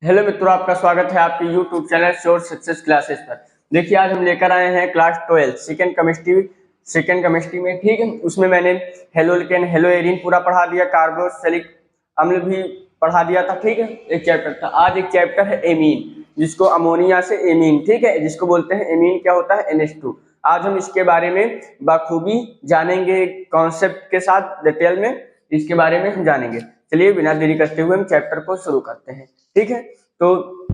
Hello मित्रों, आपका स्वागत है आपके YouTube channel sure success classes पर। देखिए, आज हम लेकर आए हैं क्लास 12 सेकेंड केमिस्ट्री में। ठीक है, उसमें मैंने हेलोल्केन हेलो एरीन पूरा पढ़ा दिया, कार्बोक्सिलिक अम्ल भी पढ़ा दिया था। ठीक है, एक चैप्टर था। आज एक चैप्टर है एमीन, जिसको अमोनिया से एमीन, ठीक है, जिसको बोलते हैं एमीन। क्या होता है? NH2। आज हम इसके बारे में बखूबी जानेंगे, कॉन्सेप्ट के साथ डिटेल में इसके बारे में हम जानेंगे। चलिए बिना देरी करते हुए हम चैप्टर को शुरू करते हैं। ठीक है, तो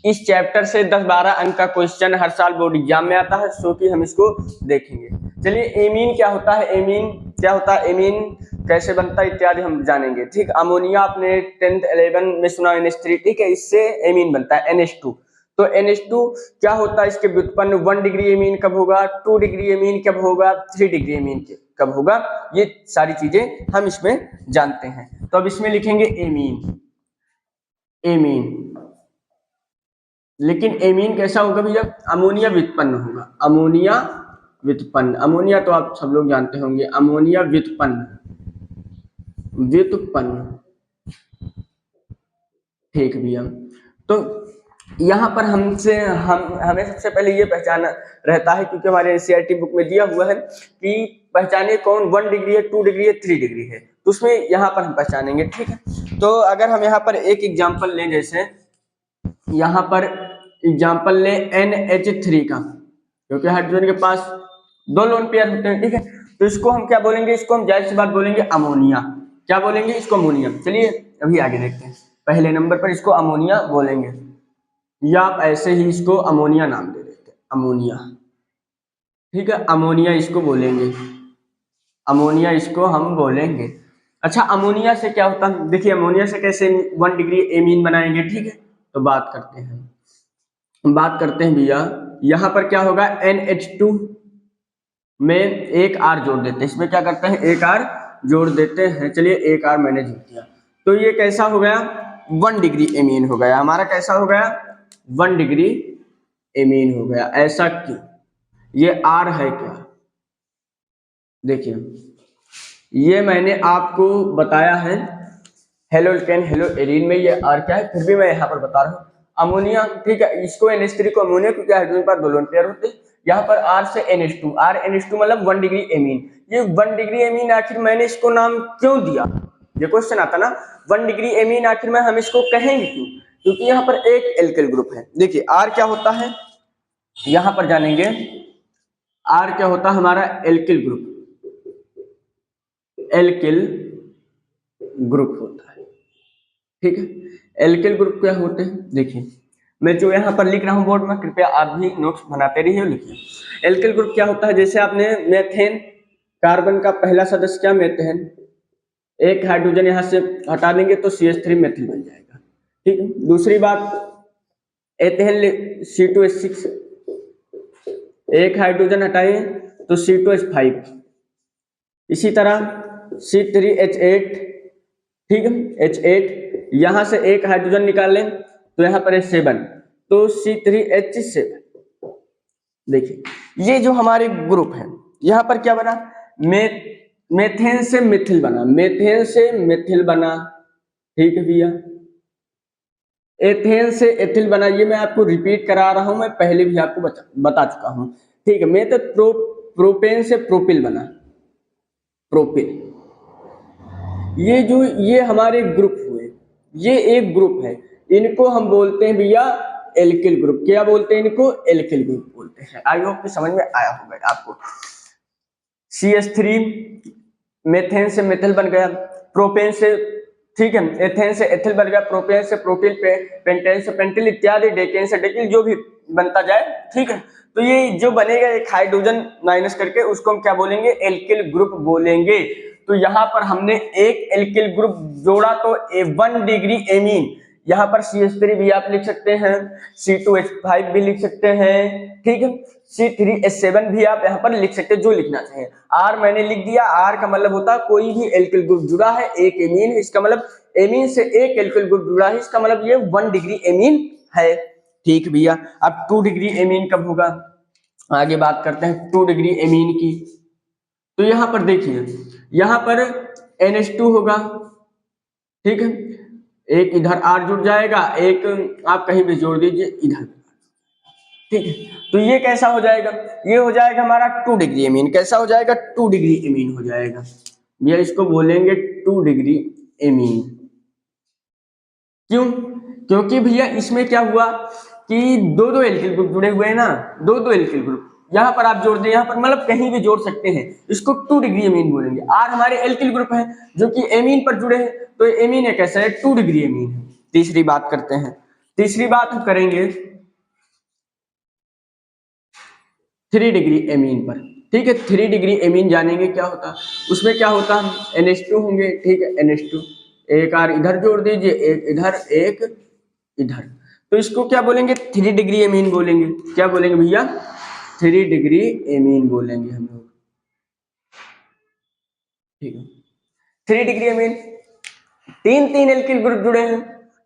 इस चैप्टर से 10-12 अंक का क्वेश्चन हर साल बोर्ड एग्जाम में आता है, सो कि हम इसको देखेंगे। चलिए, एमीन क्या होता है, एमीन क्या होता है, एमीन कैसे बनता है इत्यादि हम जानेंगे। ठीक, अमोनिया आपने 10th 11 में सुना, NH3। ठीक है, इससे एमीन बनता है NH2। तो NH2 क्या होता है, इसके व्युत्पन्न 1 डिग्री एमीन कब होगा, 2 डिग्री एमीन कब होगा, 3 डिग्री एमीन कब होगा, ये सारी चीजें हम इसमें जानते हैं। तो अब इसमें लिखेंगे एमीन। लेकिन एमीन कैसा होगा भैया? अमोनिया व्युत्पन्न होगा। अमोनिया व्युत्पन्न, अमोनिया तो आप सब लोग जानते होंगे। अमोनिया व्युत्पन्न ठीक भैया। तो यहाँ पर हमें सबसे पहले ये पहचाना रहता है, क्योंकि हमारे एनसीईआरटी बुक में दिया हुआ है कि पहचाने कौन 1 डिग्री है, 2 डिग्री है, 3 डिग्री है। तो उसमें यहाँ पर हम पहचानेंगे। ठीक है, तो अगर हम यहाँ पर एक एग्जाम्पल लें, जैसे यहाँ पर एग्जाम्पल ले NH3 का, क्योंकि हाइड्रोजन के पास 2 लोन पेयर होते हैं। ठीक है, तो इसको हम क्या बोलेंगे? इसको हम जाहिर सी बात बोलेंगे अमोनिया। क्या बोलेंगे? इसको अमोनिया। चलिए अभी आगे देखते हैं। पहले नंबर पर इसको अमोनिया बोलेंगे, या आप ऐसे ही इसको अमोनिया नाम दे देते हैं, अमोनिया। ठीक है, अमोनिया इसको बोलेंगे, अमोनिया इसको हम बोलेंगे। अच्छा, अमोनिया से क्या होता है? देखिए, अमोनिया से कैसे 1 डिग्री एमीन बनाएंगे। ठीक है, तो बात करते हैं भैया। यहाँ पर क्या होगा? NH2 में एक R जोड़ देते हैं। इसमें क्या करते हैं? एक R जोड़ देते हैं। चलिए, एक R मैंने जोड़ दिया, तो ये कैसा हो गया? 1 डिग्री एमीन हो गया हमारा। कैसा हो गया? 1 डिग्री एमीन हो गया। ऐसा क्यों? ये R है क्या? देखिए, ये मैंने आपको बताया है हेलोल्केन हेलो एरीन में ये R क्या है, फिर भी मैं यहाँ पर बता रहा हूँ अमोनिया। ठीक है, इसको NH3 को अमोनिया, क्योंकि हाइड्रोजन पर 2 लोन पेयर होते हैं। यहाँ पर R से NH2, R NH2 मतलब 1 डिग्री एमीन। ये 1 डिग्री एमीन आखिर मैंने इसको नाम क्यों दिया? ये क्वेश्चन आता ना, 1 डिग्री एमीन आखिर में हम इसको कहेंगे क्यों? क्योंकि यहाँ पर एक एल्किल ग्रुप है। देखिए, R क्या होता है, यहाँ पर जानेंगे। R क्या होता है हमारा? एल्किल ग्रुप होता है। ठीक है, एल्किल ग्रुप क्या होते हैं? देखिए, मैं जो यहाँ पर लिख रहा हूँ बोर्ड में, कृपया आप भी नोट्स बनाते रहिए, लिखिए। एल्किल ग्रुप क्या होता है? जैसे आपने मेथेन, कार्बन का पहला सदस्य क्या? मेथेन। एक हाइड्रोजन यहाँ से हटा देंगे तो CH3 मेथिल बन जाएगा। ठीक है, दूसरी बात, एथेन C2H6, एक हाइड्रोजन हटाइए तो C2H5। इसी तरह C3H8। ठीक है, H8, यहां से एक हाइड्रोजन निकाल लें तो यहाँ पर H7, तो C3H7। देखिए, ये जो हमारे ग्रुप है, यहाँ पर क्या बना? मेथेन से मिथिल बना, मेथेन से मिथिल बना। ठीक है भैया, एथेन से एथिल बना। ये मैं आपको रिपीट करा रहा हूं, मैं पहले भी आपको बता चुका हूं। ठीक है, मैं तो प्रोपेन से प्रोपिल बना, प्रोपिल। ये हमारे ग्रुप हुए, ये एक ग्रुप है। इनको हम बोलते हैं भैया एल्किल ग्रुप। क्या बोलते हैं इनको? एल्किल ग्रुप बोलते हैं। आई होप कि समझ में आया होगा आपको। CH3 मेथेन से मेथिल बन गया, प्रोपेन से, ठीक है, एथेन से एथिल बन गया, प्रोपेन से प्रोपिल, पेंटेन से पेंटिल इत्यादि, डेकेन से डेकिल, जो भी बनता जाए। ठीक है, तो ये जो बनेगा एक हाइड्रोजन माइनस करके, उसको हम क्या बोलेंगे? एल्किल ग्रुप बोलेंगे। तो यहाँ पर हमने एक एल्किल ग्रुप जोड़ा तो 1 डिग्री एमीन। यहाँ पर CH3 भी आप लिख सकते हैं, C2H5 भी लिख सकते हैं। ठीक है, C3H7 भी आप यहाँ पर लिख सकते हैं, जो लिखना चाहिए। R मैंने लिख दिया। R का मतलब होता है कोई भी एल्किल ग्रुप जुड़ा है, एक एमीन, इसका मतलब एमीन से एक एल्किल ग्रुप जुड़ा है, इसका मतलब ये 1 डिग्री एमीन है। ठीक भैया, अब 2 डिग्री एमीन कब होगा? आगे बात करते हैं 2 डिग्री एमीन की। तो यहाँ पर देखिए, यहाँ पर NH2 होगा। ठीक है, एक इधर आर जुड़ जाएगा, एक आप कहीं भी जोड़ दीजिए इधर, ठीक है। तो ये कैसा हो जाएगा, ये हो जाएगा हमारा 2 डिग्री एमीन। कैसा हो जाएगा, 2 डिग्री एमीन हो जाएगा भैया, इसको बोलेंगे 2 डिग्री एमीन। क्यों, क्योंकि भैया इसमें क्या हुआ कि दो दो एल्किल ग्रुप जुड़े हुए हैं ना, दो दो एल्किल ग्रुप यहाँ पर आप जोड़ दें, यहाँ पर मतलब कहीं भी जोड़ सकते हैं, इसको 2 डिग्री एमीन बोलेंगे। आर हमारे एल्किल ग्रुप है जो कि एमीन पर जुड़े हैं, तो एमीन है कैसा है, 2 डिग्री एमीन है। तीसरी बात करते हैं, तीसरी बात हम करेंगे 3 डिग्री एमीन पर, ठीक है। 3 डिग्री एमीन जानेंगे क्या होता, उसमें क्या होता है, NH2 होंगे, ठीक है, NH2, एक आर इधर जोड़ दीजिए, एक इधर एक इधर, तो इसको क्या बोलेंगे, 3 डिग्री एमीन बोलेंगे। क्या बोलेंगे भैया, 3 डिग्री एमीन बोलेंगे हम लोग, ठीक है। 3 डिग्री एमीन, तीन तीन एल्किल ग्रुप जुड़े हैं,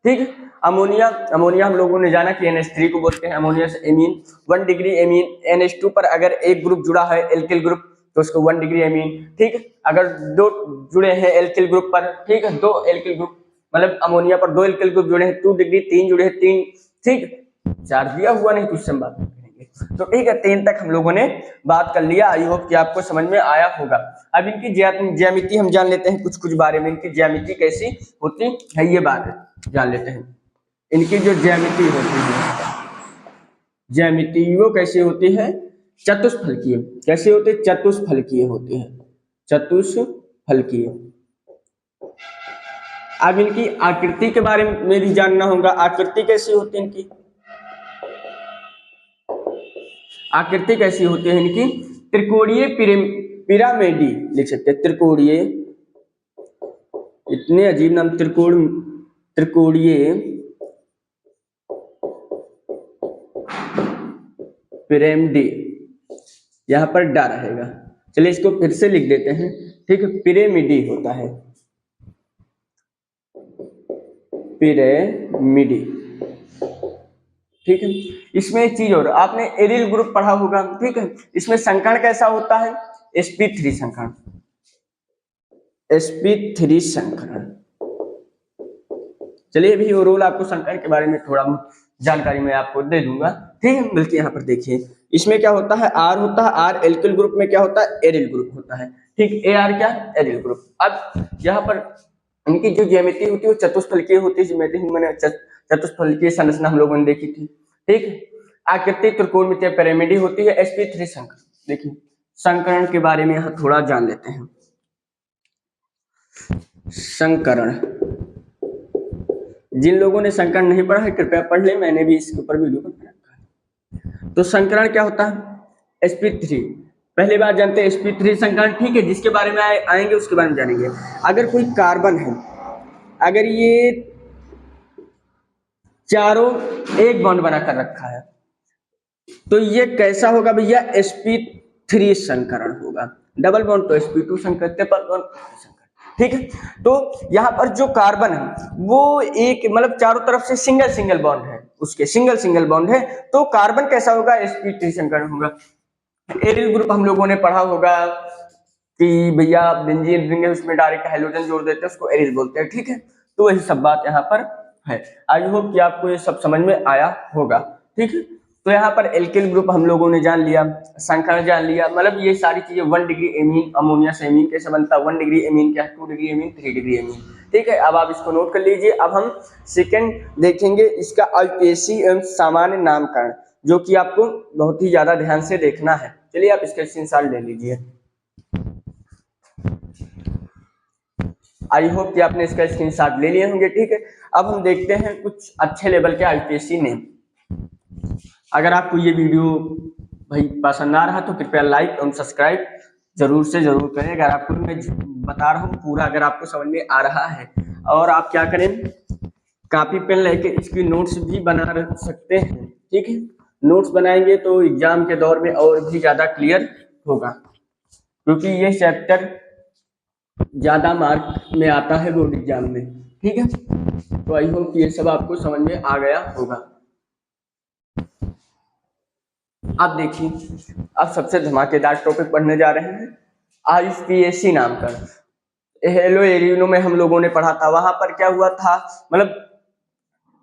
ठीक है। अमोनिया, अमोनिया हम लोगों ने जाना कि NH3 को बोलते हैं अमोनिया से एमीन। 1 डिग्री एमीन, NH2 पर अगर एक ग्रुप जुड़ा है एल्किल ग्रुप तो उसको 1 डिग्री एमीन, ठीक है। अगर दो जुड़े हैं एल्किल ग्रुप पर, ठीक है, दो एल्किल ग्रुप मतलब अमोनिया पर दो एल्किल ग्रुप जुड़े हैं 2 डिग्री, तीन जुड़े हैं 3, ठीक, 4 दिया हुआ नहीं तो उससे हम बात करेंगे। तो ठीक है, 3 तक हम लोगों ने बात कर लिया। आई होप कि आपको समझ में आया होगा। अब इनकी ज्यामिति हम जान लेते हैं, कुछ कुछ बारे में इनकी ज्यामिति कैसी होती है ये बात जान लेते हैं। इनकी जो ज्यामिति होती है, ज्यामिति वो कैसी होती है, चतुष्फलकीय। कैसे होते, चतुष्फलकीय होते हैं, चतुष्फलकीय। अब इनकी आकृति के बारे में भी जानना होगा, आकृति कैसी होती है इनकी, आकृति कैसी होती है इनकी, त्रिकोणीय पिरामिडी लिख सकते हैं, त्रिकोणीय, इतने अजीब नाम, त्रिकोणीय पिरामिडी, यहां पर डा रहेगा। चलिए इसको फिर से लिख देते हैं, ठीक है, पिरामिडी होता है, पिरामिडी, ठीक है। इसमें एक चीज और, आपने एरिल ग्रुप पढ़ा होगा, ठीक है। इसमें संकरण कैसा होता है, sp3 संकरण, sp3 संकरण। चलिए भी ओवरऑल आपको संकरण के बारे में थोड़ा जानकारी मैं आपको दे दूंगा, ठीक है। बल्कि यहाँ पर देखिए इसमें क्या होता है, आर होता है, आर एल्किल ग्रुप में क्या होता है, एरिल ग्रुप होता है, ठीक, AR क्या, एरिल ग्रुप। अब यहाँ पर इनकी जो ज्यामिति होती है वो चतुष्फलकीय होती है, ज्यामिति मैंने चतुष्फलकीय संरचना हम लोगों ने देखी थी, ठीक। आकृति त्रिकोणमितीय पिरामिडी होती है, sp3 संकरण। देखिए संकरण के बारे में यहाँ थोड़ा जान लेते हैं। संकरण, जिन लोगों ने संकरण नहीं पढ़ा है कृपया पढ़ ले, मैंने भी इसके ऊपर वीडियो बना रखा है। तो संकरण क्या होता है, sp3, पहली बात जानते हैं sp3 संकरण, ठीक है। जिसके बारे में आएंगे उसके बारे में जानेंगे। अगर कोई कार्बन है, अगर ये चारों एक बॉन्ड बनाकर रखा है तो ये कैसा होगा भैया, sp3 संकरण होगा। डबल बॉन्ड तो sp2 संकरण, ट्रिपल बॉन्ड संकरण, ठीक है। तो यहाँ पर जो कार्बन है वो एक मतलब चारों तरफ से सिंगल सिंगल बॉन्ड है, उसके सिंगल सिंगल बॉन्ड है, तो कार्बन कैसा होगा, sp3 संकरण होगा। एरिल ग्रुप हम लोगों ने पढ़ा होगा कि भैया बेंजीन रिंग है, उसमें डायरेक्ट हाइड्रोजन जोड़ देते हैं, उसको एरिल बोलते हैं, ठीक है। तो वही सब बात यहाँ पर है। आई होप कि आपको ये सब समझ में आया होगा, ठीक है। तो यहाँ पर एल्किल ग्रुप हम लोगों ने जान लिया, संकरण जान लिया, मतलब ये सारी चीजें 1 डिग्री एमीन, अमोनिया से एमीन कैसे बनता है, 1 डिग्री एमीन क्या है, 2 डिग्री एमीन, 3 डिग्री एमीन, ठीक है। अब आप इसको नोट कर लीजिए। अब हम सेकंड देखेंगे इसका IUPAC एवं सामान्य नामकरण, जो कि आपको बहुत ही ज्यादा ध्यान से देखना है। चलिए आप इसका स्क्रीनशॉट ले लीजिए। आई होप कि आपने इसका स्क्रीनशॉट ले लिए होंगे, ठीक है। अब हम देखते हैं कुछ अच्छे लेवल के IUPAC नेम। अगर आपको ये वीडियो भाई पसंद आ रहा तो कृपया लाइक और सब्सक्राइब जरूर से जरूर करें। अगर आपको मैं बता रहा हूँ पूरा, अगर आपको समझ में आ रहा है, और आप क्या करें, कॉपी पेन लेके इसकी नोट्स भी बना सकते हैं, ठीक है। नोट्स बनाएंगे तो एग्जाम के दौर में और भी ज्यादा क्लियर होगा, क्योंकि ये चैप्टर ज्यादा मार्क में आता है बोर्ड एग्जाम में, ठीक है। तो आई होप ये सब आपको समझ में आ गया होगा। अब देखिए, अब सबसे धमाकेदार टॉपिक पढ़ने जा रहे हैं, IUPAC नामकरण। हेलो एरिनो में हम लोगों ने पढ़ा था, वहां पर क्या हुआ था, मतलब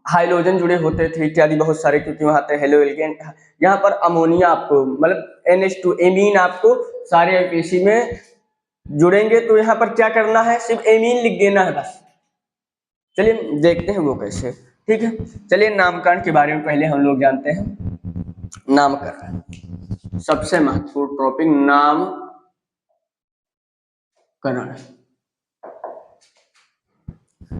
हाइड्रोजन जुड़े होते थे इत्यादि बहुत सारे, क्योंकि वहां पे हेलो एलिगेंट। यहाँ पर अमोनिया आपको मतलब NH2 एमीन आपको सारे एलपीसी में जुड़ेंगे, तो यहाँ पर क्या करना है, सिर्फ एमीन लिख देना है बस। चलिए देखते हैं वो कैसे। ठीक है, चलिए नामकरण के बारे में पहले हम लोग जानते हैं। नामकरण सबसे महत्वपूर्ण टॉपिक, नामकरण।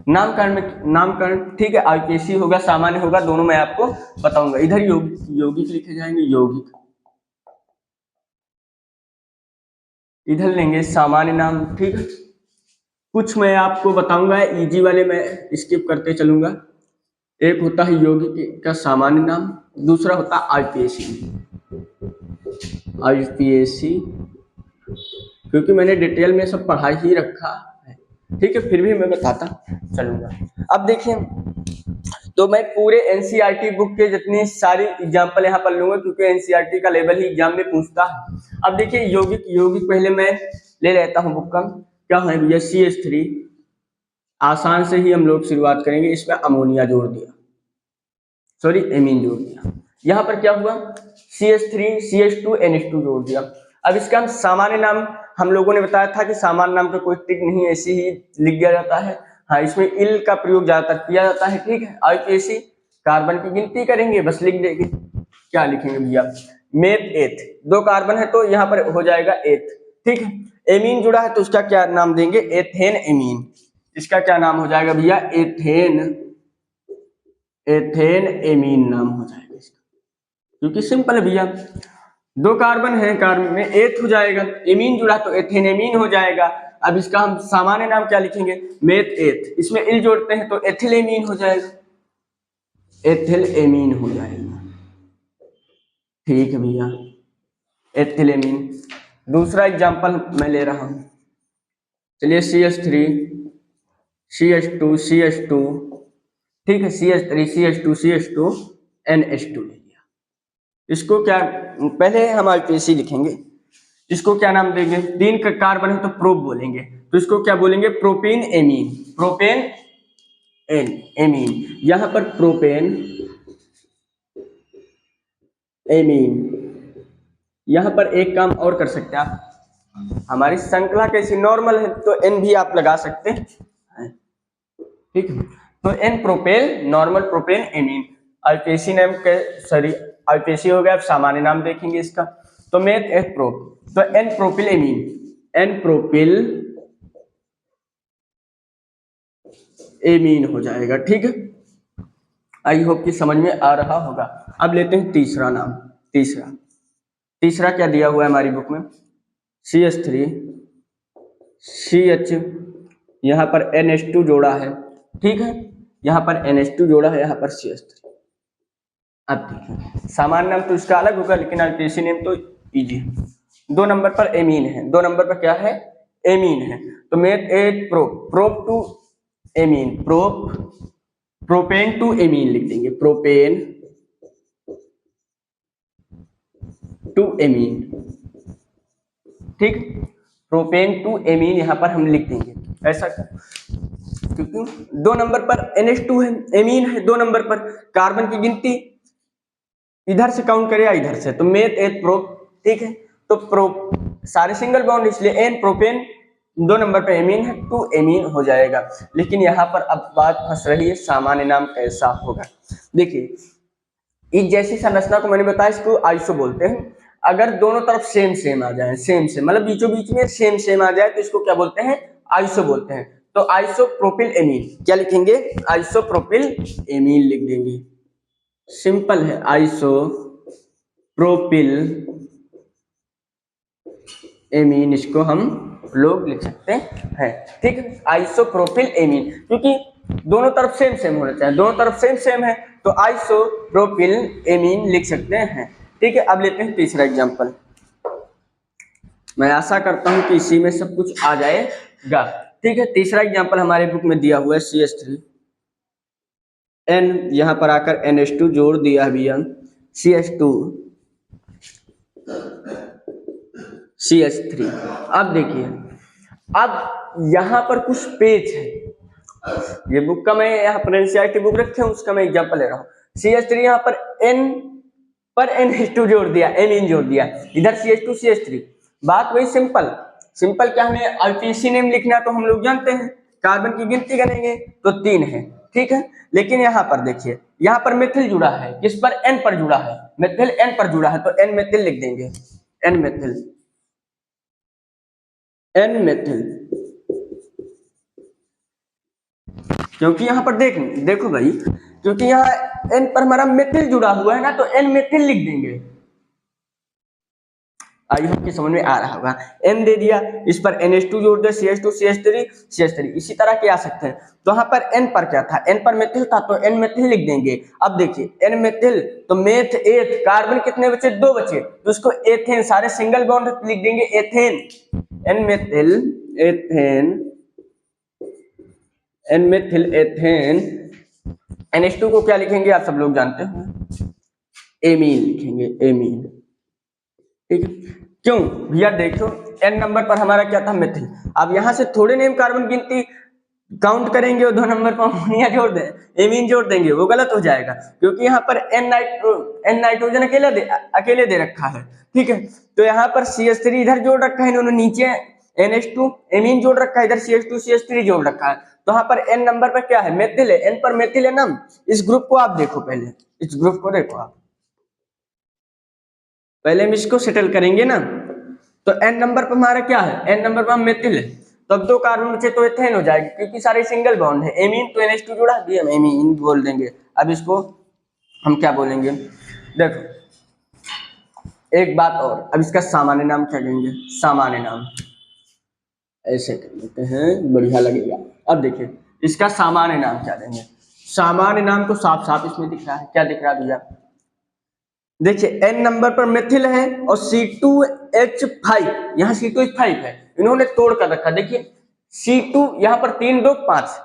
नामकरण ठीक है, आईपीएसी होगा, सामान्य होगा, दोनों मैं आपको बताऊंगा। इधर यौगिक लिखे जाएंगे, यौगिक इधर लेंगे सामान्य नाम। ठीक है, कुछ मैं आपको बताऊंगा, इजी वाले मैं स्किप करते चलूंगा। एक होता है यौगिक का सामान्य नाम, दूसरा होता है आईपीएसी। आईपीएसी क्योंकि मैंने डिटेल में सब पढ़ा ही रखा है, ठीक है, फिर भी मैं बताता चलूंगा। अब देखिए, तो मैं पूरे एनसीईआरटी बुक के जितनी सारी एग्जांपल यहाँ पर लूंगा, क्योंकि एनसीईआरटी का लेवल ही एग्जाम में पूछता है। अब देखिए यौगिक, यौगिक पहले मैं ले लेता हूँ बुक का, क्या है भैया, CH3। आसान से ही हम लोग शुरुआत करेंगे, इसमें अमोनिया जोड़ दिया, सॉरी एमीन जोड़ दिया। यहाँ पर क्या हुआ, CH3 CH2 NH2 जोड़ दिया। अब इसका हम सामान्य नाम, हम लोगों ने बताया था कि सामान्य नाम पे कोई टिक नहीं, ऐसे ही लिख दिया जाता है। हाँ, इसमें इल का प्रयोग ज्यादातर किया जाता है। ठीक है, आईपीएसी कार्बन की गिनती करेंगे, बस लिख देंगे, क्या लिखेंगे भैया, मेथ एथ, 2 कार्बन है तो यहाँ पर हो जाएगा एथ। ठीक है, एमीन जुड़ा है तो उसका क्या नाम देंगे, एथेन एमीन। इसका क्या नाम हो जाएगा भैया, एथेन, एथेन एमीन नाम हो जाएगा इसका, क्योंकि सिंपल है भैया, 2 कार्बन है, कार्बन में एथ हो जाएगा, एमीन जुड़ा तो एथेन एमीन हो जाएगा। अब इसका हम सामान्य नाम क्या लिखेंगे, मेथ एथ, इसमें इल जोड़ते हैं तो एथिल एमीन हो जाएगा, एथिल एमीन हो जाएगा। ठीक है भैया, एथिल एमीन। दूसरा एग्जांपल मैं ले रहा हूं, चलिए CH3 CH2 CH2, ठीक है, CH3 CH2 CH2 NH2 ले लिया। इसको क्या, पहले हम आईपीएसी लिखेंगे, इसको क्या नाम देंगे, 3 का कार्बन है तो प्रोप बोलेंगे, तो इसको क्या बोलेंगे, प्रोपेन एमीन, प्रोपेन एमीन। यहां पर प्रोपेन एमीन, यहां पर एक काम और कर सकते हैं आप, हमारी श्रृंखला कैसी नॉर्मल है तो N भी आप लगा सकते हैं। ठीक है, तो N propel normal propane amine, IUPAC नाम के, सॉरी आईपीएसी हो गया। अब सामान्य नाम देखेंगे इसका, तो मेथ एथ प्रोप, तो N propyl amine, N propyl amine हो जाएगा। ठीक है, आई होप कि समझ में आ रहा होगा। अब लेते हैं तीसरा नाम, तीसरा क्या दिया हुआ है हमारी बुक में, CH3 CH, यहाँ पर NH2 जोड़ा है। ठीक है, यहाँ पर NH2 जोड़ा है, यहाँ पर CH3। अब देखिए सामान्य नाम तो इसका अलग होगा, लेकिन आईपीएसी नेम तो इजी है। 2 नंबर पर एमीन है, 2 नंबर पर क्या है, एमीन है, तो meth eth prop, prop two amine, propane two amine लिख देंगे, प्रोपेन टू एमीन। ठीक, प्रोपेन टू एमीन यहाँ पर हम लिख देंगे ऐसा, क्योंकि 2 नंबर पर NH2 है, एमीन है 2 नंबर पर, कार्बन की गिनती इधर से काउंट करे या इधर से, तो मेथ एथ प्रोप। ठीक है, तो प्रोप सारे सिंगल बॉन्ड, इसलिए एन प्रोपेन 2 नंबर पे एमीन है, 2 एमीन हो जाएगा। लेकिन यहाँ पर अब बात फंस रही है, सामान्य नाम कैसा होगा। देखिए इस जैसी संरचना को मैंने बताया, इसको आइसो बोलते हैं। अगर दोनों तरफ सेम सेम आ जाए, सेम सेम मतलब बीचों बीच में सेम सेम आ जाए, तो इसको क्या बोलते हैं, आइसो बोलते हैं। तो आइसोप्रोपिल एमीन क्या लिखेंगे, आइसोप्रोपिल एमीन लिख देंगे, सिंपल है, आइसोप्रोपिल एमीन, इसको हम लोग लिख सकते हैं। ठीक है, आइसोप्रोपिल एमीन, क्योंकि दोनों तरफ सेम सेम होना चाहिए, दोनों तरफ सेम सेम है, तो आइसोप्रोपिल एमीन लिख सकते हैं। ठीक है, अब लेते हैं तीसरा एग्जांपल। मैं आशा करता हूं कि इसी में सब कुछ आ जाएगा। ठीक है, तीसरा एग्जांपल हमारे बुक में दिया हुआ है CH3 N, यहां पर आकर NH2 जोड़ दिया भैया, CH2 CH3। अब देखिए, अब यहाँ पर कुछ पेज है, ये बुक का मैं यहाँ पर एनसीईआरटी बुक रखे हैं, उसका मैं एग्जांपल ले रहा हूँ। CH3 यहाँ पर NH2 जोड़ दिया, एमीन जोड़ दिया, इधर CH2 CH3, बात वही सिंपल सिंपल। क्या हमें आईपीसी नेम लिखना है तो हम लोग जानते हैं, कार्बन की गिनती करेंगे तो 3 है, ठीक है। लेकिन यहाँ पर देखिए, यहाँ पर मेथिल जुड़ा है, किस पर? N पर जुड़ा है, मेथिल N पर जुड़ा है, तो N मेथिल लिख देंगे, N मेथिल, N मेथिल। क्योंकि यहाँ पर देखो भाई, क्योंकि यहाँ N पर हमारा मेथिल जुड़ा हुआ है ना, तो N मेथिल लिख देंगे। आई होप कि समझ में आ रहा होगा। N दे दिया, इस पर NH2 जोड़ दे, CH2 CH3 CH3, इसी तरह क्या आ सकते हैं। तो यहाँ पर N पर क्या था? N पर मेथिल था, तो N मेथिल लिख देंगे। अब देखिए N मेथिल, तो मेथ एथ, कार्बन कितने बचे? 2 बचे, तो इसको एथेन, सारे सिंगल बॉन्ड लिख देंगे ethane, N methyl ethane, N methyl ethane. NH2 को क्या लिखेंगे आप सब लोग जानते हो, एमीन लिखेंगे, एमीन, ठीक है। क्यों भैया? देखो N नंबर पर हमारा क्या था? मेथिल। अब यहां से थोड़े नेम कार्बन गिनती काउंट करेंगे और 2 नंबर पर अमोनिया जोड़ दें, एमीन जोड़ देंगे, वो गलत हो जाएगा, क्योंकि यहाँ पर N नाइट्रोजन अकेले दे रखा है, ठीक है। तो यहाँ पर CH3 इधर जोड़ रखा है इन्होंने, नीचे NH2 एमीन जोड़ रखा है, इधर CH2 CH3 जोड़ रखा है, तो यहाँ पर N नंबर पर क्या है? मेथिल है, N पर मेथिल है ना। इस ग्रुप को आप देखो, पहले इस ग्रुप को देखो आप, पहले हम इसको सेटल करेंगे ना। तो N नंबर पर हमारा क्या है? N नंबर पर हम मेथिल है, तो अब 2 कार्बन बचे तो एथेन हो जाएगी, क्योंकि सारे सिंगल बॉन्ड है। एमीन तो NH2 जोड़ा दिया, हम एमीन बोल देंगे। अब इसको हम क्या बोलेंगे? देखो एक बात और, अब इसका सामान्य नाम क्या देंगे? सामान्य नाम ऐसे कर लेते हैं, बढ़िया लगेगा। अब देखिए इसका सामान्य नाम क्या देंगे? सामान्य नाम तो साफ साफ इसमें दिख रहा है, क्या दिख रहा है भैया? देखिए N नंबर पर मेथिल है और C2H5, यहाँ C2H5 है, इन्होंने तोड़ कर रखा। देखिए C2 यहाँ पर 3 2 5,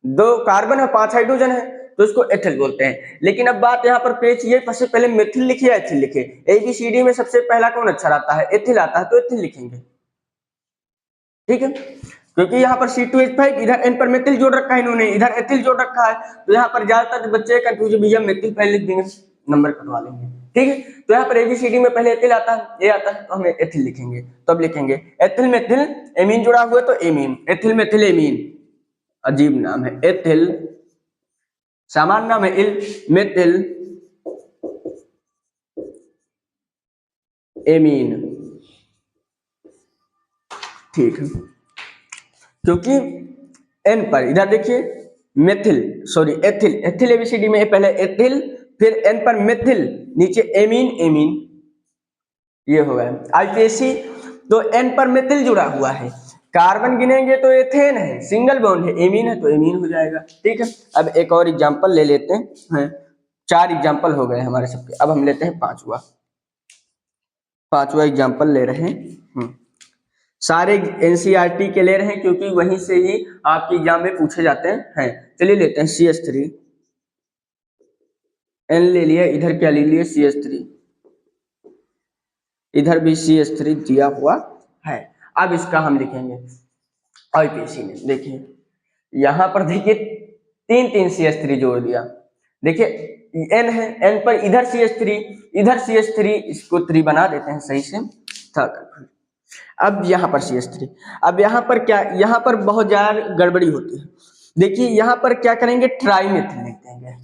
2 कार्बन है, 5 हाइड्रोजन है, तो इसको एथिल बोलते हैं। लेकिन अब बात यहाँ पर पेच ये, सबसे पहले मेथिल लिखिए या एथिल लिखे? ABCD में सबसे पहला कौन अक्षर आता है? एथिल आता है, तो एथिल लिखेंगे, ठीक है। क्योंकि यहाँ पर C2H5, इधर N पर मेथिल जोड़ रखा है इन्होंने, इधर एथिल जोड़ रखा है, तो यहाँ पर ज्यादातर बच्चे कंफ्यूज, भैया मेथिल पहले लिख देंगे, नंबर कटवा लेंगे, ठीक है। तो यहाँ पर ABCD में पहले एथिल आता है, ए आता है, तो हमें एथिल लिखेंगे। तो अब लिखेंगे एथिल मेथिल, एमीन जुड़ा हुआ है तो एमीन, एथिल मेथिल एमीन, अजीब नाम है, एथिल, सामान्य नाम है इल मेथिल एमीन, ठीक है। क्योंकि N पर इधर देखिए methyl, sorry ethyl, ethyl ABCD में पहले एथिल, फिर N पर मेथिल, नीचे एमीन, एमीन, ये हो गया आईपीएसी। तो N पर मेथिल जुड़ा हुआ है, कार्बन गिनेंगे तो एथेन है, सिंगल बॉन्ड है, एमीन है तो एमीन हो जाएगा, ठीक है। अब एक और एग्जांपल ले लेते हैं, 4 एग्जांपल हो गए हमारे सबके, अब हम लेते हैं पांचवा एग्जांपल ले रहे हैं। सारे एनसीईआरटी के ले रहे हैं, क्योंकि वहीं से ही आपके एग्जाम में पूछे जाते हैं। चलिए लेते हैं CH3, N ले लिया, इधर क्या ले लिया? CH3, इधर भी CH3 दिया हुआ है। अब इसका हम लिखेंगे आईपीसी में। देखिए यहां पर देखिए 3 CH3 जोड़ दिया, देखिए N है, N पर इधर CH3 इधर CH3, इसको 3 बना देते हैं सही से, अब यहाँ पर CH3, अब यहाँ पर क्या, यहाँ पर बहुत ज्यादा गड़बड़ी होती है। देखिए यहाँ पर क्या करेंगे? ट्राईमेथिल लिख देंगे,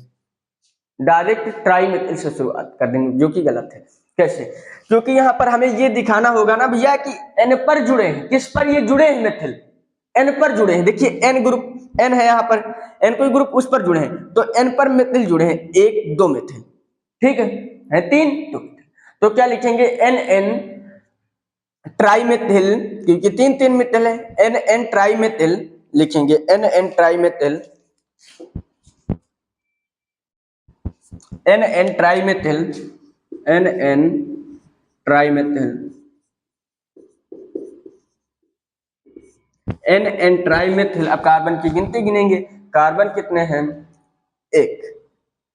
डायरेक्ट ट्राईमेथिल से शुरुआत कर देंगे, जो कि गलत है। कैसे? क्योंकि यहाँ पर हमें ये दिखाना होगा ना भैया कि N पर जुड़े हैं, किस पर ये जुड़े हैं? मेथिल N पर जुड़े हैं। देखिए N ग्रुप, N है यहाँ पर, N कोई ग्रुप उस पर जुड़े हैं, तो N पर मेथिल जुड़े हैं, 1 2 मेथिल, ठीक है 3 तो क्या लिखेंगे? NN ट्राईमेथिल, क्योंकि 3 मेथिल है, NN ट्राईमेथिल लिखेंगे, NN ट्राईमेथिल, NN ट्राईमेथिल, NN ट्राईमेथिल, NN ट्राईमेथिल। अब कार्बन की गिनती गिनेंगे, कार्बन कितने हैं? 1,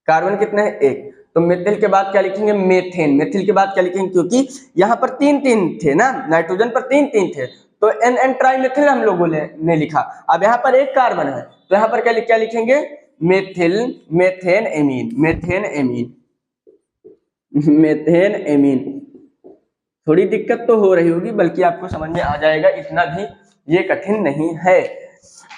कार्बन कितने हैं? 1, तो मेथिल के बाद क्या लिखेंगे? मेथेन, मेथिल के बाद क्या लिखेंगे? क्योंकि यहाँ पर 3 थे ना, नाइट्रोजन पर 3 थे, तो एन एन ट्राई मेथिल हम लोगों ने लिखा। अब यहाँ पर एक कार्बन है तो यहाँ पर क्या लिखेंगे, methyl methane amine, methane amine, methane amine. थोड़ी दिक्कत तो हो रही होगी, बल्कि आपको समझ में आ जाएगा, इतना भी ये कठिन नहीं है।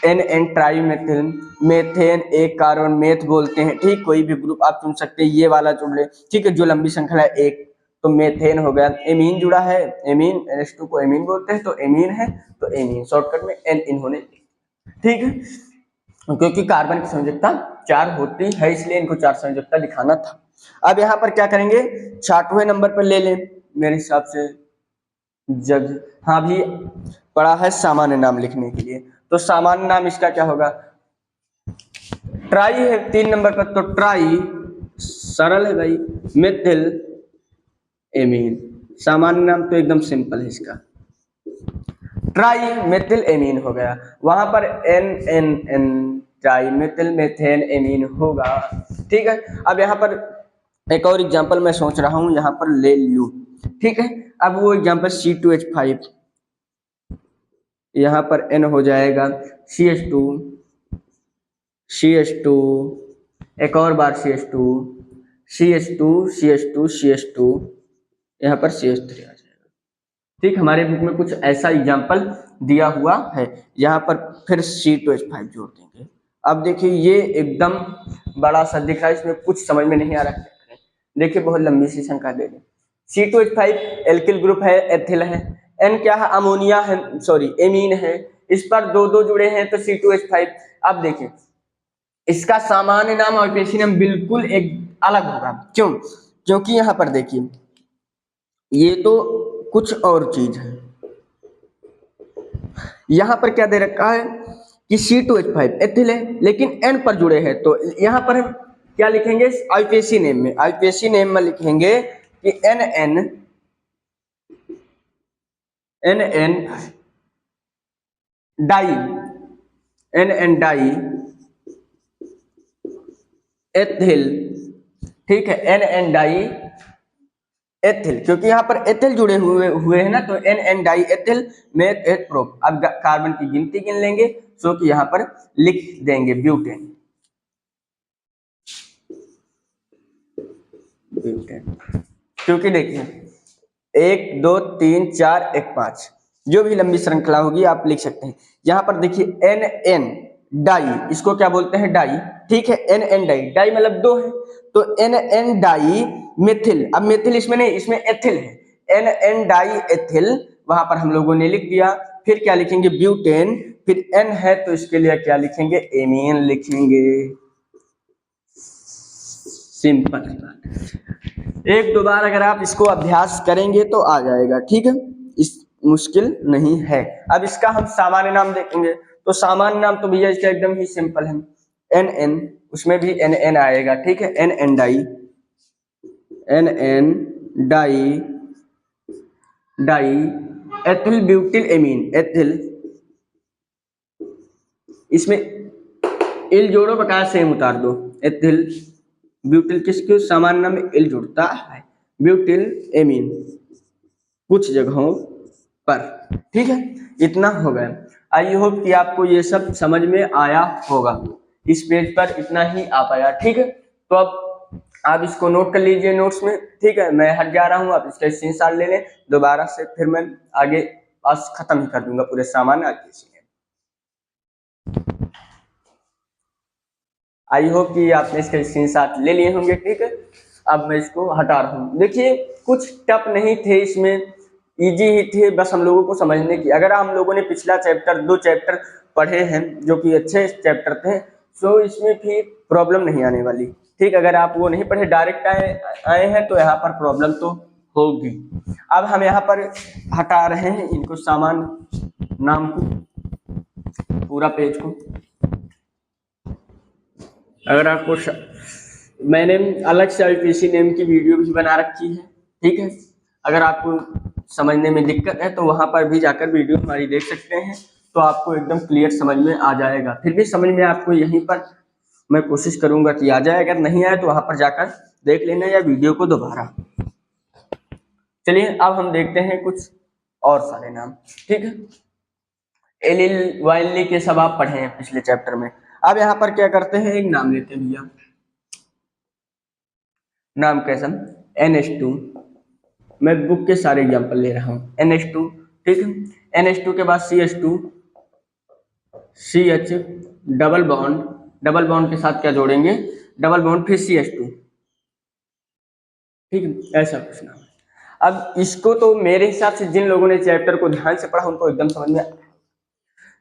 N N tri methyl, methane एक कार्बन, मेथ बोलते हैं, ठीक, कोई भी ग्रुप आप चुन सकते हैं, ये वाला चुन ले, ठीक है, जो लंबी श्रृंखला है एक, तो मेथेन हो गया। एमीन जुड़ा है, एमीन NH2 को एमीन बोलते हैं, तो एमीन है, तो एमीन शॉर्टकट में एन इन्होंने, ठीक है, क्योंकि कार्बन की संयोजकता 4 होती है, इसलिए इनको 4 संयोजकता दिखाना था। अब यहाँ पर क्या करेंगे, 6वें नंबर पर ले लें मेरे हिसाब से, जग, हाँ भी पड़ा है सामान्य नाम लिखने के लिए, तो सामान्य नाम इसका क्या होगा, ट्राई है 3 नंबर पर, तो ट्राई, सरल है भाई, मेथिल एमीन, सामान्य नाम तो एकदम सिंपल है इसका, ट्राई मेथिल एमीन हो गया। वहां पर N N N tri methyl methane amine होगा, ठीक है। अब यहाँ पर एक और एग्जांपल मैं सोच रहा हूँ यहाँ पर ले लूं, ठीक है। अब वो एग्जांपल C2H5, यहाँ पर N हो जाएगा CH2, CH2, एक और बार CH2, CH2, CH2, CH2, यहाँ पर CH3 आ जाएगा, ठीक। हमारे बुक में कुछ ऐसा एग्जाम्पल दिया हुआ है। यहाँ पर फिर C2H5 जोड़ देंगे। अब देखिए ये एकदम बड़ा सा दिख रहा है, इसमें कुछ समझ में नहीं आ रहा है, देखिए बहुत लंबी सी संख्या दे दें। C2H5 एल्किल ग्रुप है, एथिल है, N क्या है, अमोनिया है, सॉरी एमीन है, इस पर 2 जुड़े हैं तो C2H5। अब देखिए इसका सामान्य नाम और पेशी नाम बिल्कुल एक अलग होगा, क्यों, क्योंकि यहाँ पर देखिए ये तो कुछ और चीज है, यहाँ पर क्या दे रखा है कि C2H5 एथिल है लेकिन N पर जुड़े हैं, तो यहाँ पर हम क्या लिखेंगे, आईपीएसी नेम में, आईपीएसी नेम में लिखेंगे कि N N di, N di ethyl, ठीक है, एन डाई एथिल, क्योंकि यहाँ पर एथिल जुड़े हुए हैं ना, तो N di ethyl meth eth prop. अब कार्बन की गिनती गिन लेंगे, सो कि यहाँ पर लिख देंगे ब्यूटेन, क्योंकि देखिए 1 2 3 4 1 5 जो भी लंबी श्रृंखला होगी आप लिख सकते हैं। यहाँ पर देखिए एन एन डाई, इसको क्या बोलते हैं, डाई, ठीक है, एन एन डाई, डाई मतलब 2 है, तो एन एन डाई मेथिल, अब मेथिल इसमें नहीं, इसमें एथिल है, एन एन डाई एथिल, वहां पर हम लोगों ने लिख दिया। फिर क्या लिखेंगे, ब्यूटेन, फिर एन है तो इसके लिए क्या लिखेंगे, एमीन लिखेंगे, सिंपल बात। 1-2 बार अगर आप इसको अभ्यास करेंगे तो आ जाएगा, ठीक है, इस मुश्किल नहीं है। अब इसका हम सामान्य नाम देखेंगे, तो सामान्य नाम तो भैया इसका एकदम ही सिंपल है, एन एन, उसमें भी एन एन आएगा, ठीक है, N N di, N N di di ethyl butyl amine, ethyl, इसमें इल जोड़ो बकाया सेम उतार दो, एथिल ब्यूटिल, किसके सामान्य नाम में इल जुड़ता है, ब्यूटिल एमीन कुछ जगहों पर, ठीक है, इतना हो गया। आई होप कि आपको ये सब समझ में आया होगा, इस पेज पर इतना ही आ पाया, ठीक है। तो अब आप इसको नोट कर लीजिए नोट्स में, ठीक है, मैं हट जा रहा हूँ, आप इसका स्क्रीनशॉट ले लें, दोबारा से फिर मैं आगे आज खत्म ही कर दूंगा पूरे सामान्य आज। आई होप कि आपने इसके स्क्रीनशॉट ले लिए होंगे, ठीक है। अब मैं इसको हटा रहा हूँ। देखिए कुछ टफ नहीं थे इसमें, इजी ही थे, बस हम लोगों को समझने की। अगर हम लोगों ने पिछला चैप्टर 2 चैप्टर पढ़े हैं जो कि अच्छे चैप्टर थे, सो इसमें भी प्रॉब्लम नहीं आने वाली, ठीक। अगर आप वो नहीं पढ़े, डायरेक्ट आए हैं तो यहाँ पर प्रॉब्लम तो होगी। अब हम यहाँ पर हटा रहे हैं इनको, सामान्य नाम को, पूरा पेज को। अगर आपको मैंने अलग से आईपीसी नेम की वीडियो भी बना रखी है, ठीक है, अगर आपको समझने में दिक्कत है तो वहां पर भी जाकर वीडियो हमारी देख सकते हैं, तो आपको एकदम क्लियर समझ में आ जाएगा। फिर भी समझ में आपको यहीं पर मैं कोशिश करूंगा कि आ जाए, अगर नहीं आए तो वहां पर जाकर देख लेना या वीडियो को दोबारा। चलिए अब हम देखते हैं कुछ और सारे नाम, ठीक है। एलिल वाइलिक ये सब आप पढ़े हैं पिछले चैप्टर में। अब यहाँ पर क्या करते हैं, एक नाम लेते हैं भैया, नाम कैसा, NH2। मैं बुक के सारे एग्जांपल ले रहा हूँ। NH2, ठीक है। NH2 के बाद CH2, CH, डबल बॉन्ड के साथ क्या जोड़ेंगे, डबल बॉन्ड, फिर CH2, ठीक है, ऐसा कुछ नाम है। अब इसको तो मेरे हिसाब से जिन लोगों ने चैप्टर को ध्यान से पढ़ा उनको एकदम समझ में।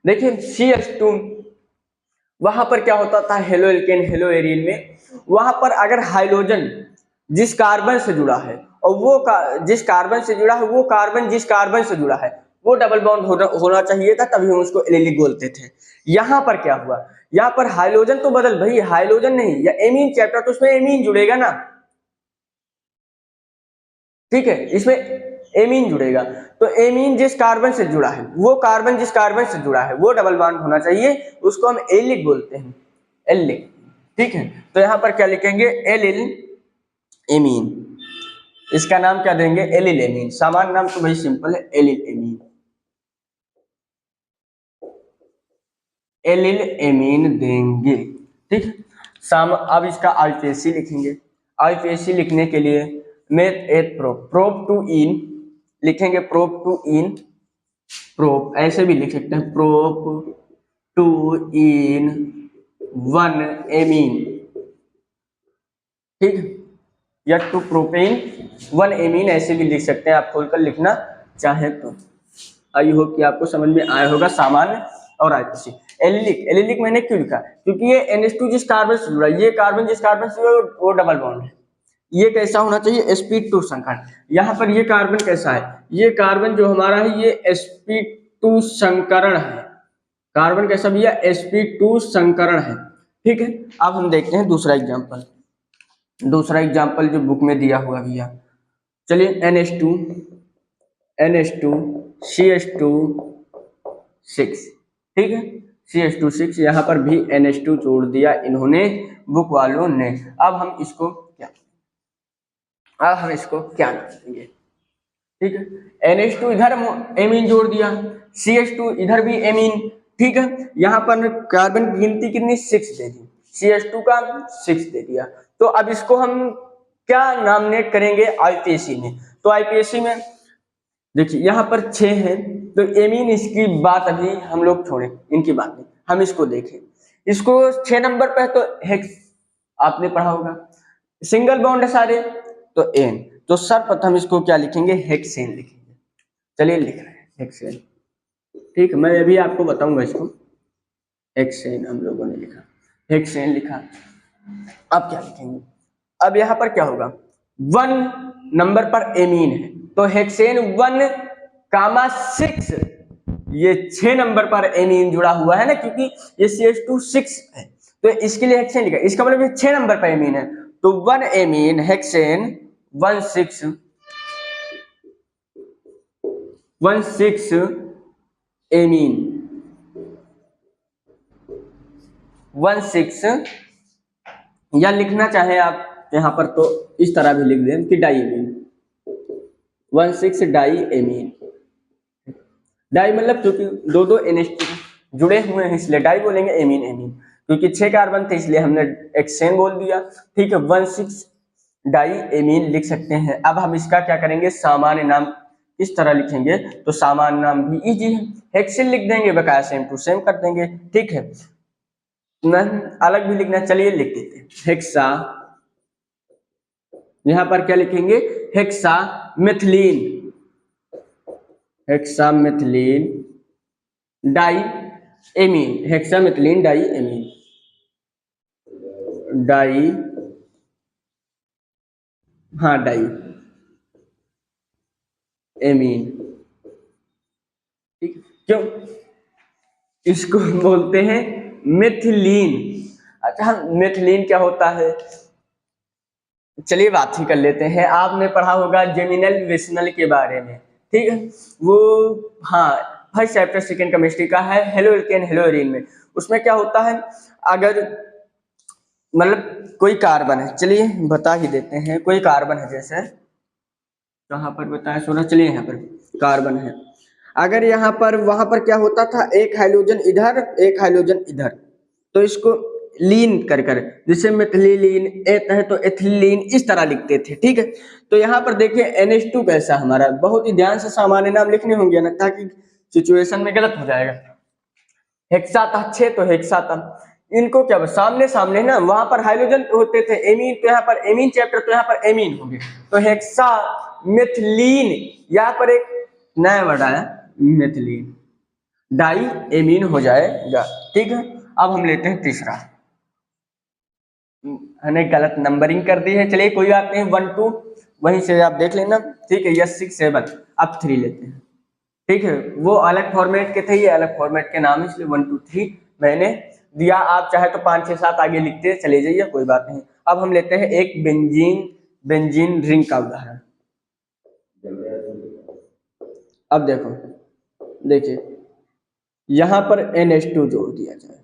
देखिए CH2, वहां पर क्या होता था, हेलो एल्केन हेलो एरिन में, वहां पर अगर हाइड्रोजन जिस कार्बन से जुड़ा है और जिस कार्बन से जुड़ा है वो कार्बन जिस कार्बन से जुड़ा है वो डबल बॉन्ड होना चाहिए था, तभी हम उसको एलिलिक बोलते थे। यहां पर क्या हुआ, यहाँ पर हाइड्रोजन तो बदल भाई, हाइड्रोजन नहीं, या एमीन चैप्टर तो उसमें एमीन जुड़ेगा ना, ठीक है, इसमें एमीन जुड़ेगा। तो एमीन जिस कार्बन से जुड़ा है वो कार्बन जिस कार्बन से जुड़ा है वो डबल बॉन्ड होना चाहिए, उसको हम एलिक बोलते हैं, एलिक, ठीक है। तो यहां पर क्या लिखेंगे, एलिल एमीन, इसका नाम क्या देंगे, एलिल एमीन। सामान्य नाम तो भाई सिंपल है, एलिल एमीन, एलिल एमीन देंगे, ठीक है। अब इसका आईपीएसी लिखेंगे। आईपीएसी लिखने के लिए मेथ एथ प्रोप टू इन लिखेंगे, प्रोप टू इन, प्रोप ऐसे भी लिख सकते हैं, prop two en one amine, ठीक है, या टू प्रोपेन वन एमीन ऐसे भी लिख सकते हैं, आप खोलकर लिखना चाहे तो। आई होप कि आपको समझ में आया होगा सामान्य और आईपीसी। एलिलिक, एलिलिक मैंने क्यों लिखा, क्योंकि ये NH2 जिस कार्बन से जुड़ा है, ये कार्बन जिस कार्बन से जुड़ा है वो डबल बॉन्ड है। ये कैसा होना चाहिए, sp2 संकरण। यहाँ पर ये कार्बन कैसा है, ये कार्बन जो हमारा है ये sp2 संकरण है। कार्बन कैसा भैया, sp2 संकरण है, ठीक है। अब हम देखते हैं दूसरा एग्जाम्पल, दूसरा एग्जाम्पल जो बुक में दिया हुआ भैया, चलिए NH2 CH2 6, ठीक है, CH2 6, यहाँ पर भी NH2 जोड़ दिया इन्होंने, बुक वालों ने। अब हम इसको क्या नाम देंगे, ठीक है। NH2 इधर एमीन जोड़ दिया, CH2 इधर भी एमीन, ठीक है। यहाँ पर कार्बन की गिनती कितनी, 6 दे दी, CH2 का 6 दे दिया। तो अब इसको हम क्या नॉमिनेट करेंगे आईपीएसी में, तो आईपीएसी में देखिए यहाँ पर 6 है, तो एमीन इसकी बात अभी हम लोग छोड़ें, इनकी बात नहीं, हम इसको देखें। इसको 6 नंबर पर है तो हेक्स, आपने पढ़ा होगा, सिंगल बॉन्ड है सारे तो एन, तो सर्वप्रथम इसको क्या लिखेंगे, हेक्सेन लिखेंगे। चलिए लिख रहे हैं हेक्सेन, ठीक है, मैं अभी आपको बताऊंगा इसको। हेक्सेन हम लोगों ने लिखा, हेक्सेन लिखा। अब क्या लिखेंगे, अब यहाँ पर क्या होगा, 1 नंबर पर एमीन है तो हेक्सेन 1,6, ये 6 नंबर पर एमीन जुड़ा हुआ है ना, क्योंकि ये CH2 6 है तो इसके लिए हेक्सेन लिखा, इसका मतलब ये 6 नंबर पर एमीन है तो 1 एमीन हेक्सेन 16 एमीन, 16, या लिखना चाहे आप यहाँ पर तो इस तरह भी लिख दें कि di amine, 16 di amine. Di मतलब क्योंकि दो NH2 जुड़े हुए हैं इसलिए डाई बोलेंगे, एमीन एमीन क्योंकि 6 कार्बन थे इसलिए हमने एक्सेन बोल दिया, ठीक है। 16 डाई एमीन लिख सकते हैं। अब हम इसका क्या करेंगे, सामान्य नाम किस तरह लिखेंगे, तो सामान्य नाम भी इजी है, हेक्सेन लिख देंगे, बकाया सेम टू सेम कर देंगे, ठीक है, अलग भी लिखना, चलिए लिख देते हैं हेक्सा। यहां पर क्या लिखेंगे, hexamethylene, hexamethylene diamine, hexamethylene die amine, di, हाँ डाई एमीन, ठीक, क्यों इसको बोलते हैं मिथिलीन। अच्छा मिथिलीन क्या होता है, चलिए बात ही कर लेते हैं। आपने पढ़ा होगा जेमिनल विशनल के बारे में, ठीक है, वो हाँ फर्स्ट चैप्टर सेकेंड केमिस्ट्री का है, हेलो एल्केन हेलो एरीन में। उसमें क्या होता है, अगर मतलब कोई कार्बन है, चलिए बता ही देते हैं, कोई कार्बन है, जैसे कहाँ पर बताया सोना, चलिए यहाँ पर कार्बन है। अगर यहाँ पर वहां पर क्या होता था, एक हाइड्रोजन इधर एक हाइड्रोजन इधर, तो इसको लीन कर कर, जैसे मिथिलीन एथ है तो एथिलीन इस तरह लिखते थे, ठीक है। तो यहाँ पर देखिए NH2 कैसा हमारा, बहुत ही ध्यान से सामान्य नाम लिखने होंगे ना, ताकि सिचुएशन में गलत हो जाएगा। हेक्सा था 6 तो हेक्सा था, इनको क्या सामने सामने ना, वहां पर हाइड्रोजन होते थे एमीन, तो यहाँ पर एमीन चैप्टर, तो यहाँ पर एमीन हो गए, तो हेक्सा मिथिलीन, यहाँ पर एक नया वर्ड आया मिथिलीन, डाई एमीन हो जाएगा, ठीक है। अब हम लेते हैं तीसरा, हमने गलत नंबरिंग कर दी है, चलिए कोई बात नहीं, 1 2 वहीं से आप देख लेना, ठीक है। यस 6 7, अब 3 लेते हैं, ठीक है। वो अलग फॉर्मेट के थे, ये अलग फॉर्मेट के नाम है, इसलिए 1 2 3 मैंने दिया, आप चाहे तो 5 6 7 आगे लिखते चले जाइए, कोई बात नहीं। अब हम लेते हैं एक बेंजीन रिंग का उदाहरण। अब देखो, देखिए यहां पर NH2 जोड़ दिया जाए,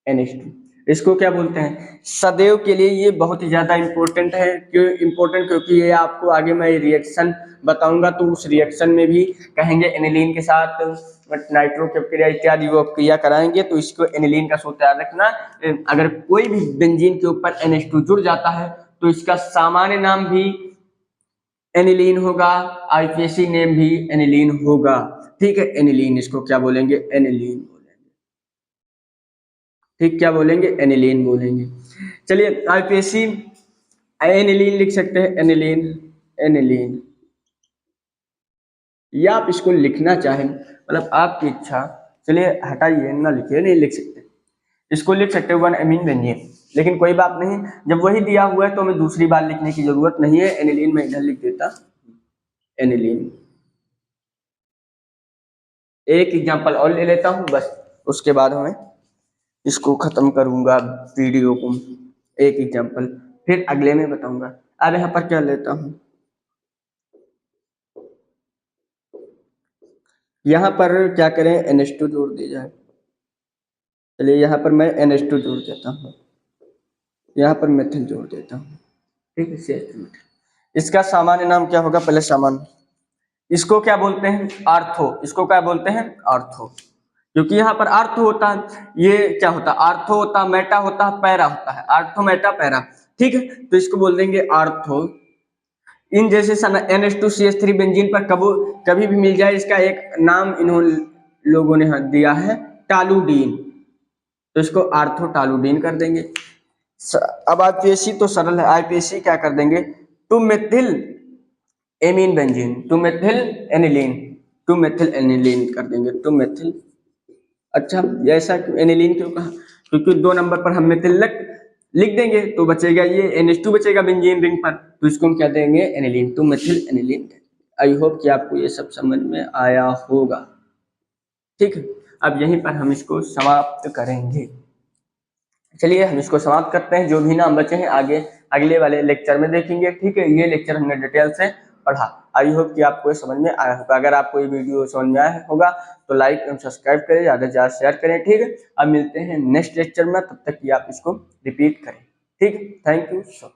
NH2, इसको क्या बोलते हैं, सदैव के लिए ये बहुत ही ज्यादा इंपॉर्टेंट है। क्यों इंपॉर्टेंट, क्योंकि ये आपको आगे मैं रिएक्शन बताऊंगा, तो उस रिएक्शन में भी कहेंगे एनिलीन के साथ नाइट्रो क्रिया इत्यादि वो क्रिया कराएंगे, तो इसको एनिलीन का सूत्र याद रखना। अगर कोई भी बेंजीन के ऊपर NH2 जुड़ जाता है तो इसका सामान्य नाम भी एनिलीन होगा, IUPAC नेम भी एनिलीन होगा, ठीक है। एनिलीन, इसको क्या बोलेंगे, एनिलीन बोलेंगे, ठीक, क्या बोलेंगे, एनिलीन बोलेंगे। चलिए IUPAC एनिलीन लिख सकते हैं, एनिलीन, एनिलीन, या आप इसको लिखना चाहें, मतलब आपकी इच्छा, चलिए हटाइए, ना लिखिए, नहीं लिख सकते, इसको लिख सकते हो 1 एमीन बेंजीन, लेकिन कोई बात नहीं, जब वही दिया हुआ है तो हमें दूसरी बार लिखने की जरूरत नहीं है। एनिलीन मैं इधर लिख देता, एनिलीन। एक एग्जांपल और ले लेता हूं बस, उसके बाद हमें इसको खत्म करूंगा वीडियो को, एक एग्जांपल फिर अगले में बताऊंगा। अब यहाँ पर क्या लेता हूं, यहाँ पर क्या करें, NH2 जोड़ दी जाए, चलिए यहाँ पर मैं NH2 जोड़ देता हूँ, यहाँ पर मेथिल जोड़ देता हूँ, ठीक है, CH2। इसका सामान्य नाम क्या होगा, पहले सामान्य, इसको क्या बोलते हैं, आर्थो, इसको क्या बोलते हैं, आर्थो, क्योंकि यहाँ पर आर्थो होता है, ये क्या होता है, आर्थो होता है, मेटा होता है, पैरा होता है, आर्थो मेटा पैरा, ठीक है। तो इसको बोल देंगे आर्थो। इन जैसे NH2CH3 बेंजीन पर कभी भी मिल जाए, इसका एक नाम इन्होंने लोगों ने दिया है, टालुडीन, तो इसको आर्थोटालुडीन कर देंगे। अब IUPAC तो सरल है, IUPAC क्या कर देंगे, 2 methyl amine benzene, 2 methyl aniline, 2 methyl aniline कर देंगे, 2 मेथिल। अच्छा, ऐसा क्यों एनिलीन क्यों कहा, क्योंकि 2 नंबर पर हम मेथिल लिख देंगे तो बचेगा ये NH2 बचेगा बेंजीन रिंग पर, तो इसको हम क्या देंगे, aniline, 2 methyl aniline. I hope कि आपको ये सब समझ में आया होगा, ठीक है। अब यहीं पर हम इसको समाप्त करेंगे, चलिए हम इसको समाप्त करते हैं, जो भी नाम बचे हैं आगे अगले वाले लेक्चर में देखेंगे, ठीक है। ये लेक्चर हमने डिटेल से पढ़ा, आई होप कि आपको ये समझ में आया होगा। अगर आपको ये वीडियो समझ में आया होगा तो लाइक एवं सब्सक्राइब करें, ज़्यादा से ज़्यादा शेयर करें, ठीक है। अब मिलते हैं नेक्स्ट लेक्चर में, तब तक कि आप इसको रिपीट करें, ठीक है। Thank you so much.